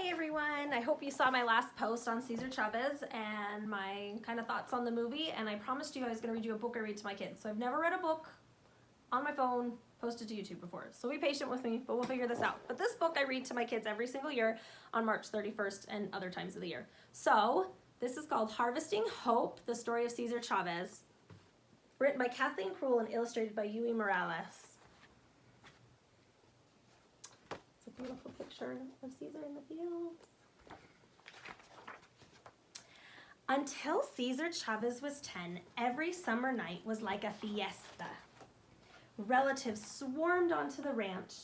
Hey everyone, I hope you saw my last post on Cesar Chavez and my kind of thoughts on the movie, and I promised you I was going to read you a book I read to my kids. So I've never read a book on my phone posted to YouTube before, so be patient with me, but we'll figure this out. But this book I read to my kids every single year on March 31st and other times of the year. So this is called Harvesting Hope, the Story of Cesar Chavez, written by Kathleen Cruel and illustrated by Yui Morales. It's a beautiful picture of Cesar in the fields. Until Cesar Chavez was 10, every summer night was like a fiesta. Relatives swarmed onto the ranch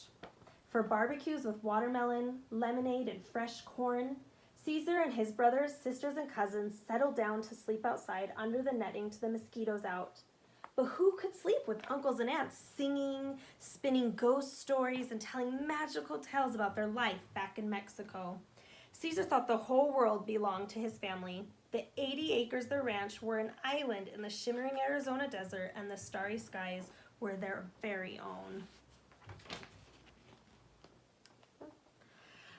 for barbecues with watermelon, lemonade, and fresh corn. Cesar and his brothers, sisters, and cousins settled down to sleep outside under the netting to the mosquitoes out. But who could sleep with uncles and aunts singing, spinning ghost stories, and telling magical tales about their life back in Mexico? Cesar thought the whole world belonged to his family. The 80 acres of their ranch were an island in the shimmering Arizona desert, and the starry skies were their very own.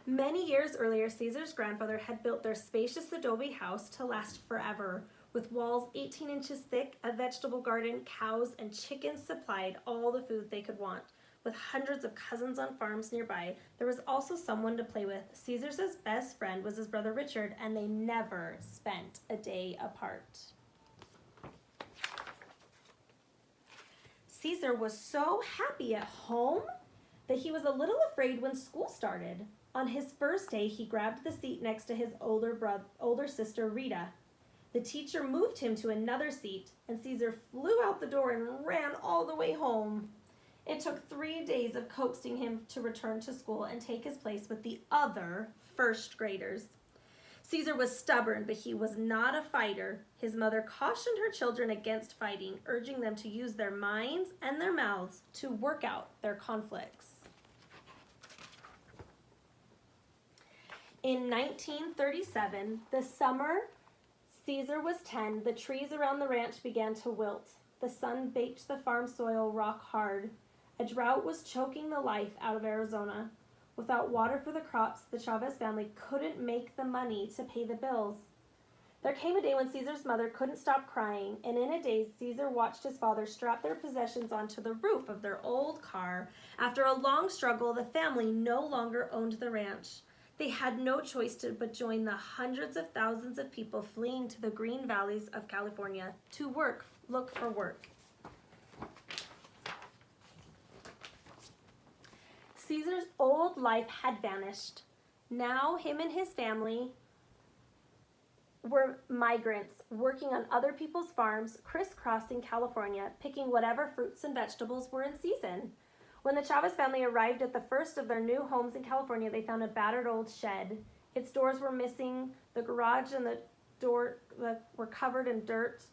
Many years earlier, Cesar's grandfather had built their spacious adobe house to last forever, with walls 18 inches thick, a vegetable garden, cows, and chickens supplied all the food they could want. With hundreds of cousins on farms nearby, there was also someone to play with. Cesar's best friend was his brother Richard, and they never spent a day apart. Cesar was so happy at home that he was a little afraid when school started. On his first day, he grabbed the seat next to his older sister Rita. The teacher moved him to another seat, and Cesar flew out the door and ran all the way home. It took 3 days of coaxing him to return to school and take his place with the other first graders. Cesar was stubborn, but he was not a fighter. His mother cautioned her children against fighting, urging them to use their minds and their mouths to work out their conflicts. In 1937, the summer Cesar was 10, the trees around the ranch began to wilt. The sun baked the farm soil rock hard. A drought was choking the life out of Arizona. Without water for the crops, the Chavez family couldn't make the money to pay the bills. There came a day when Cesar's mother couldn't stop crying, and in a daze, Cesar watched his father strap their possessions onto the roof of their old car. After a long struggle, the family no longer owned the ranch. They had no choice but join the hundreds of thousands of people fleeing to the green valleys of California to look for work. Cesar's old life had vanished. Now him and his family were migrants working on other people's farms, crisscrossing California, picking whatever fruits and vegetables were in season. When the Chavez family arrived at the first of their new homes in California, they found a battered old shed. Its doors were missing, the garage and the door were covered in dirt.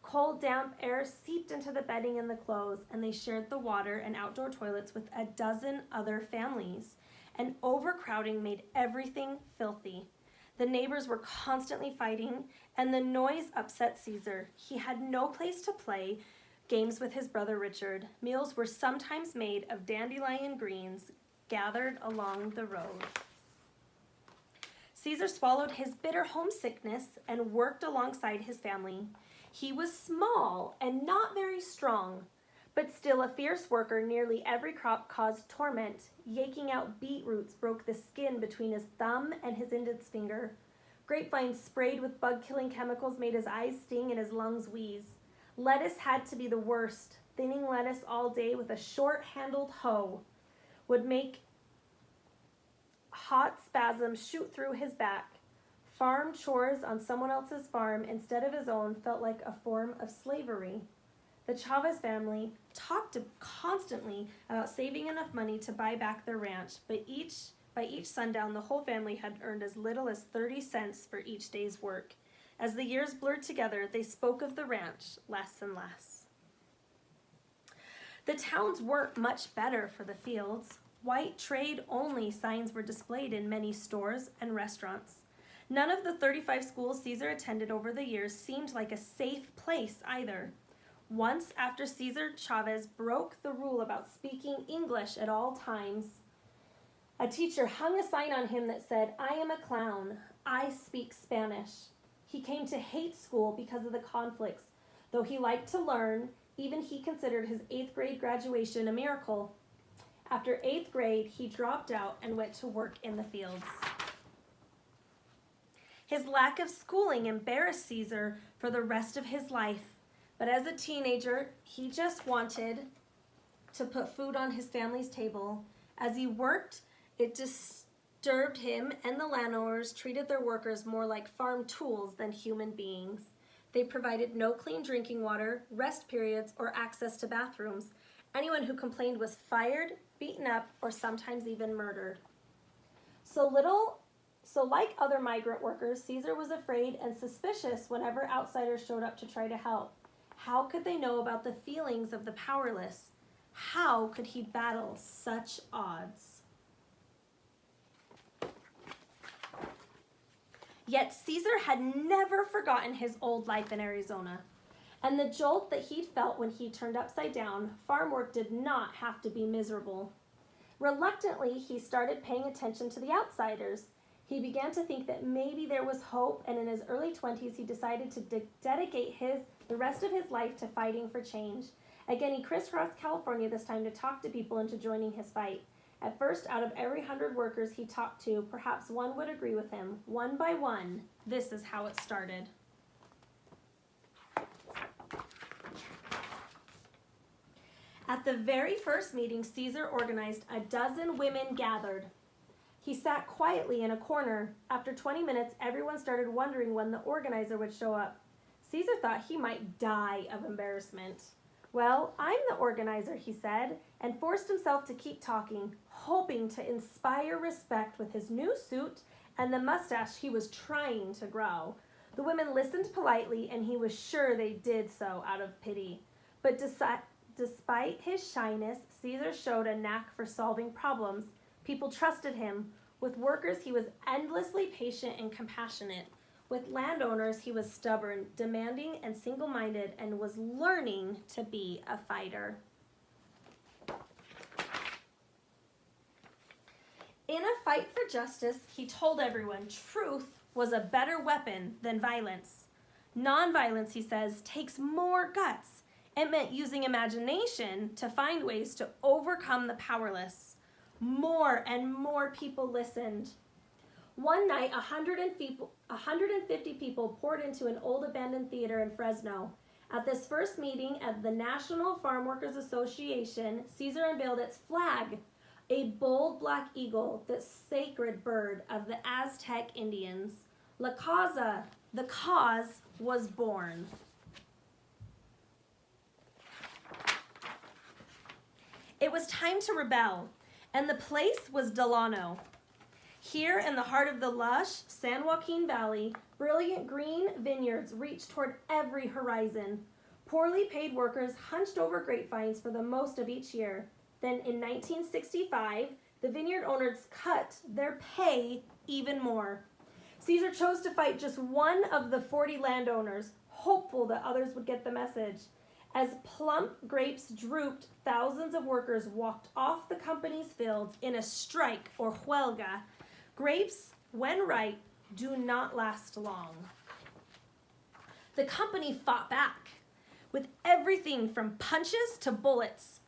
Cold, damp air seeped into the bedding and the clothes, and they shared the water and outdoor toilets with a dozen other families. And overcrowding made everything filthy. The neighbors were constantly fighting, and the noise upset Cesar. He had no place to play games with his brother Richard. Meals were sometimes made of dandelion greens gathered along the road. Cesar swallowed his bitter homesickness and worked alongside his family. He was small and not very strong, but still a fierce worker. Nearly every crop caused torment. Yanking out beetroots broke the skin between his thumb and his index finger. Grapevines sprayed with bug-killing chemicals made his eyes sting and his lungs wheeze. Lettuce had to be the worst. Thinning lettuce all day with a short-handled hoe would make hot spasms shoot through his back. Farm chores on someone else's farm instead of his own felt like a form of slavery. The Chavez family talked constantly about saving enough money to buy back their ranch, but by each sundown, the whole family had earned as little as 30 cents for each day's work. As the years blurred together, they spoke of the ranch less and less. The towns weren't much better for the fields. White trade only signs were displayed in many stores and restaurants. None of the 35 schools Cesar attended over the years seemed like a safe place either. Once, after Cesar Chavez broke the rule about speaking English at all times, A teacher hung a sign on him that said, "I am a clown. I speak Spanish." He came to hate school because of the conflicts. Though he liked to learn, even he considered his 8th grade graduation a miracle. After 8th grade, he dropped out and went to work in the fields. His lack of schooling embarrassed Cesar for the rest of his life. But as a teenager, he just wanted to put food on his family's table. As he worked, it disturbed him, and the landowners treated their workers more like farm tools than human beings. They provided no clean drinking water, rest periods, or access to bathrooms. Anyone who complained was fired, beaten up, or sometimes even murdered. So like other migrant workers, Cesar was afraid and suspicious whenever outsiders showed up to try to help. How could they know about the feelings of the powerless? How could he battle such odds? Yet Cesar had never forgotten his old life in Arizona. And the jolt that he'd felt when he turned upside down, farm work did not have to be miserable. Reluctantly, he started paying attention to the outsiders. He began to think that maybe there was hope, and in his early 20s, he decided to dedicate the rest of his life to fighting for change. Again, he crisscrossed California this time to talk to people into joining his fight. At first, out of every 100 workers he talked to, perhaps one would agree with him. One by one, this is how it started. At the very first meeting Cesar organized, a dozen women gathered. He sat quietly in a corner. After 20 minutes, everyone started wondering when the organizer would show up. Cesar thought he might die of embarrassment. "Well, I'm the organizer," he said, and forced himself to keep talking, hoping to inspire respect with his new suit and the mustache he was trying to grow. The women listened politely, and he was sure they did so out of pity. But despite his shyness, Cesar showed a knack for solving problems. People trusted him. With workers, he was endlessly patient and compassionate. With landowners, he was stubborn, demanding, and single-minded, and was learning to be a fighter. In a fight for justice, he told everyone truth was a better weapon than violence. Nonviolence, he says, takes more guts. It meant using imagination to find ways to overcome the powerless. More and more people listened. One night, 150 people poured into an old abandoned theater in Fresno. At this first meeting of the National Farm Workers Association, Cesar unveiled its flag, a bold black eagle, the sacred bird of the Aztec Indians. La Causa, the cause, was born. It was time to rebel, and the place was Delano. Here in the heart of the lush San Joaquin Valley, brilliant green vineyards reached toward every horizon. Poorly paid workers hunched over grapevines for the most of each year. Then in 1965, the vineyard owners cut their pay even more. Cesar chose to fight just one of the 40 landowners, hopeful that others would get the message. As plump grapes drooped, thousands of workers walked off the company's fields in a strike or huelga. Grapes, when ripe, do not last long. The company fought back with everything from punches to bullets.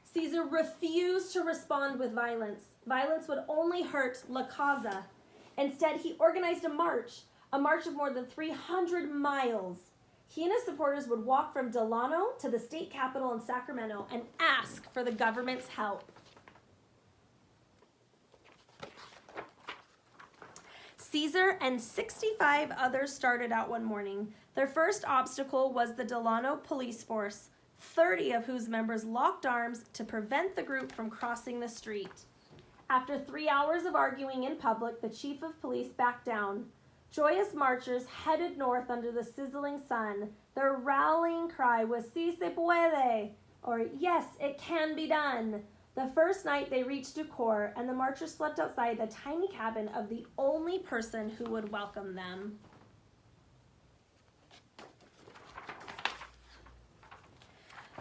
Cesar refused to respond with violence. Violence would only hurt La Causa. Instead, he organized a march of more than 300 miles. He and his supporters would walk from Delano to the state capitol in Sacramento and ask for the government's help. Cesar and 65 others started out one morning. Their first obstacle was the Delano police force, 30 of whose members locked arms to prevent the group from crossing the street. After 3 hours of arguing in public, the chief of police backed down. Joyous marchers headed north under the sizzling sun. Their rallying cry was "Si se puede," or "Yes, it can be done." The first night they reached Ducor, and the marchers slept outside the tiny cabin of the only person who would welcome them.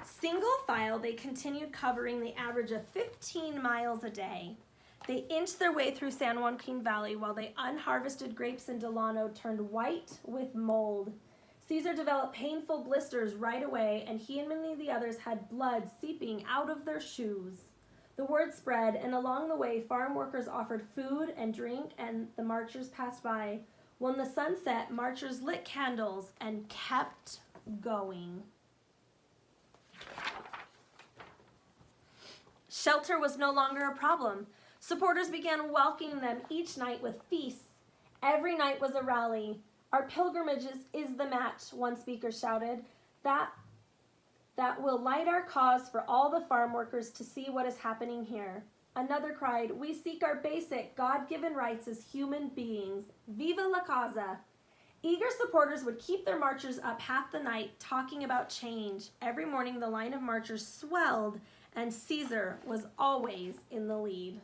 Single file, they continued covering the average of 15 miles a day. They inched their way through San Joaquin Valley while the unharvested grapes in Delano turned white with mold. Cesar developed painful blisters right away, and he and many of the others had blood seeping out of their shoes. The word spread, and along the way, farm workers offered food and drink, and the marchers passed by. When the sun set, marchers lit candles and kept going. Shelter was no longer a problem. Supporters began welcoming them each night with feasts. Every night was a rally. Our pilgrimages is the match, one speaker shouted. That will light our cause for all the farm workers to see what is happening here. Another cried, we seek our basic, God-given rights as human beings. Viva la causa! Eager supporters would keep their marchers up half the night talking about change. Every morning the line of marchers swelled, and Cesar was always in the lead.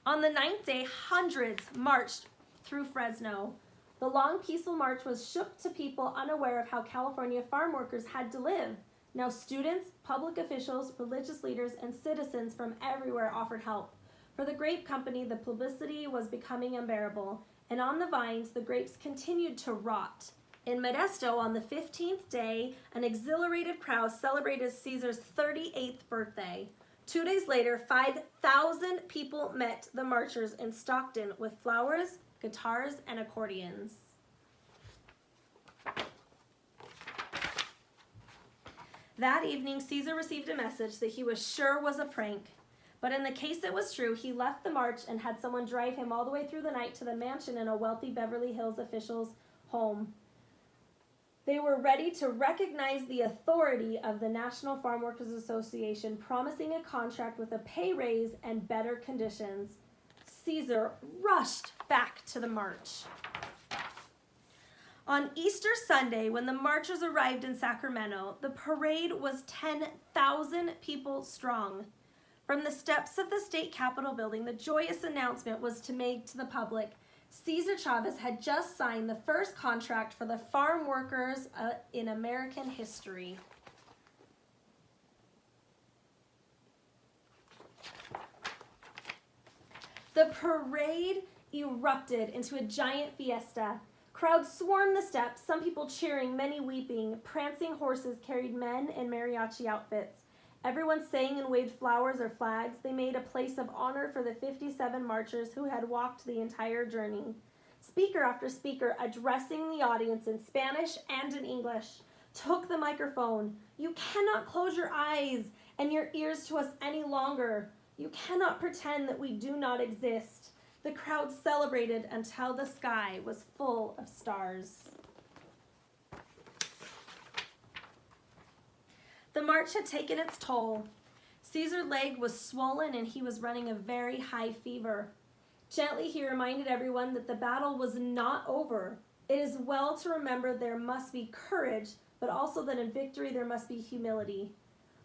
On the 9th day, hundreds marched through Fresno. The long, peaceful march was shook to people unaware of how California farm workers had to live. Now students, public officials, religious leaders, and citizens from everywhere offered help. For the grape company, the publicity was becoming unbearable, and on the vines, the grapes continued to rot. In Modesto, on the 15th day, an exhilarated crowd celebrated Caesar's 38th birthday. 2 days later, 5,000 people met the marchers in Stockton with flowers, guitars, and accordions. That evening, Cesar received a message that he was sure was a prank. But in the case it was true, he left the march and had someone drive him all the way through the night to the mansion in a wealthy Beverly Hills official's home. They were ready to recognize the authority of the National Farm Workers Association, promising a contract with a pay raise and better conditions. Cesar rushed back to the march. On Easter Sunday, when the marchers arrived in Sacramento, the parade was 10,000 people strong. From the steps of the state capitol building, the joyous announcement was to make to the public, Cesar Chavez had just signed the first contract for the farm workers in American history. The parade erupted into a giant fiesta. Crowds swarmed the steps, some people cheering, many weeping. Prancing horses carried men in mariachi outfits. Everyone sang and waved flowers or flags. They made a place of honor for the 57 marchers who had walked the entire journey. Speaker after speaker, addressing the audience in Spanish and in English, took the microphone. You cannot close your eyes and your ears to us any longer. You cannot pretend that we do not exist. The crowd celebrated until the sky was full of stars. The march had taken its toll. Cesar's leg was swollen and he was running a very high fever. Gently, he reminded everyone that the battle was not over. It is well to remember there must be courage, but also that in victory there must be humility.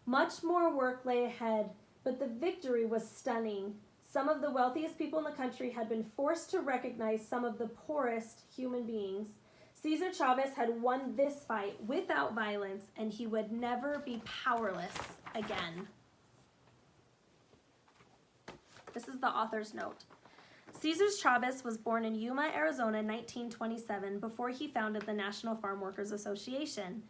Much more work lay ahead, but the victory was stunning. Some of the wealthiest people in the country had been forced to recognize some of the poorest human beings. Cesar Chavez had won this fight without violence, and he would never be powerless again. This is the author's note. Cesar Chavez was born in Yuma, Arizona in 1927 before he founded the National Farm Workers Association.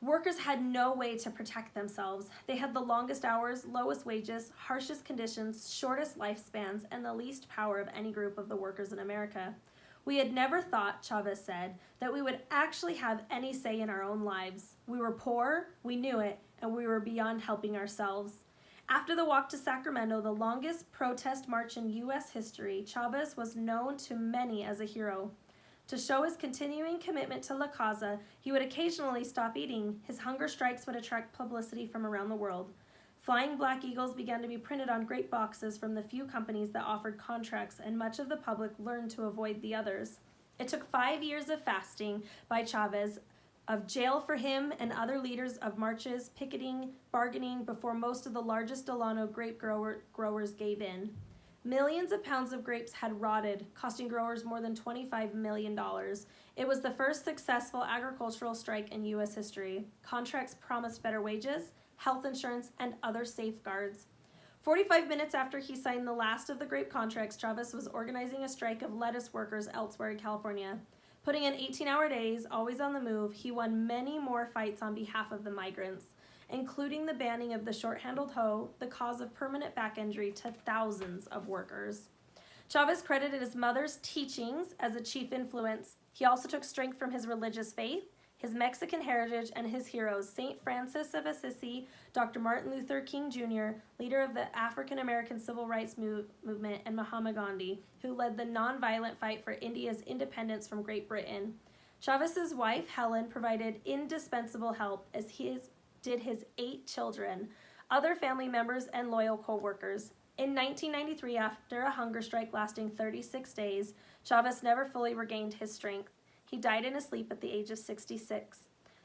Workers had no way to protect themselves. They had the longest hours, lowest wages, harshest conditions, shortest lifespans, and the least power of any group of the workers in America. We had never thought, Chavez said, that we would actually have any say in our own lives. We were poor, we knew it, and we were beyond helping ourselves. After the walk to Sacramento, the longest protest march in U.S. history, Chavez was known to many as a hero. To show his continuing commitment to La Causa, he would occasionally stop eating. His hunger strikes would attract publicity from around the world. Flying black eagles began to be printed on grape boxes from the few companies that offered contracts, and much of the public learned to avoid the others. It took 5 years of fasting by Chavez, of jail for him and other leaders, of marches, picketing, bargaining, before most of the largest Delano grape growers gave in. Millions of pounds of grapes had rotted, costing growers more than $25 million. It was the first successful agricultural strike in U.S. history. Contracts promised better wages, health insurance, and other safeguards. 45 minutes after he signed the last of the grape contracts, Chavez was organizing a strike of lettuce workers elsewhere in California. Putting in 18-hour days, always on the move, he won many more fights on behalf of the migrants, including the banning of the short-handled hoe, the cause of permanent back injury to thousands of workers. Chavez credited his mother's teachings as a chief influence. He also took strength from his religious faith, his Mexican heritage, and his heroes, St. Francis of Assisi, Dr. Martin Luther King Jr., leader of the African American Civil Rights Movement, and Mahatma Gandhi, who led the nonviolent fight for India's independence from Great Britain. Chavez's wife, Helen, provided indispensable help, as did his 8 children, other family members, and loyal co-workers. In 1993, after a hunger strike lasting 36 days, Chavez never fully regained his strength. He died in his sleep at the age of 66.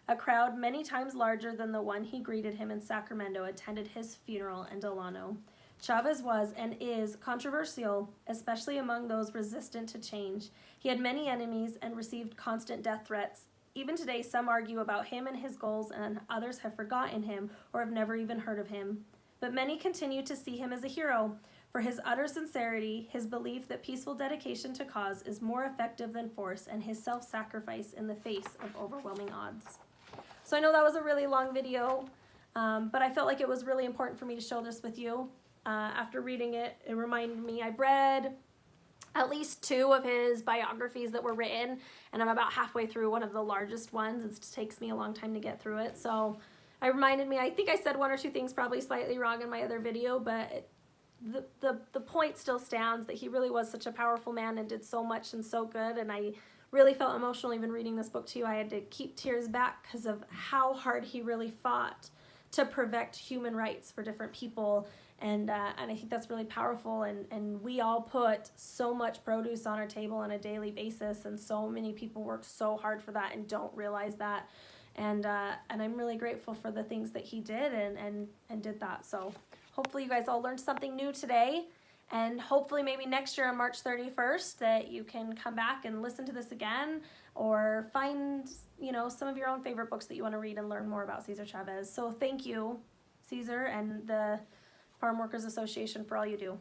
A crowd many times larger than the one he greeted him in Sacramento attended his funeral in Delano. Chavez was and is controversial, especially among those resistant to change. He had many enemies and received constant death threats. Even today, some argue about him and his goals, and others have forgotten him or have never even heard of him. But many continue to see him as a hero for his utter sincerity, his belief that peaceful dedication to cause is more effective than force, and his self-sacrifice in the face of overwhelming odds. So I know that was a really long video, but I felt like it was really important for me to share this with you. After reading it, it reminded me, I've read at least 2 of his biographies that were written, and I'm about halfway through one of the largest ones. It takes me a long time to get through it. So it reminded me, I think I said 1 or 2 things probably slightly wrong in my other video, but the point still stands that he really was such a powerful man and did so much and so good. And I really felt emotional even reading this book too. I had to keep tears back because of how hard he really fought to protect human rights for different people. And I think that's really powerful. And we all put so much produce on our table on a daily basis, and so many people work so hard for that and don't realize that. And I'm really grateful for the things that he did and did that. So hopefully you guys all learned something new today, and hopefully maybe next year on March 31st that you can come back and listen to this again, or find, some of your own favorite books that you want to read and learn more about Cesar Chavez. So thank you, Cesar, and the Farm Workers Association, for all you do.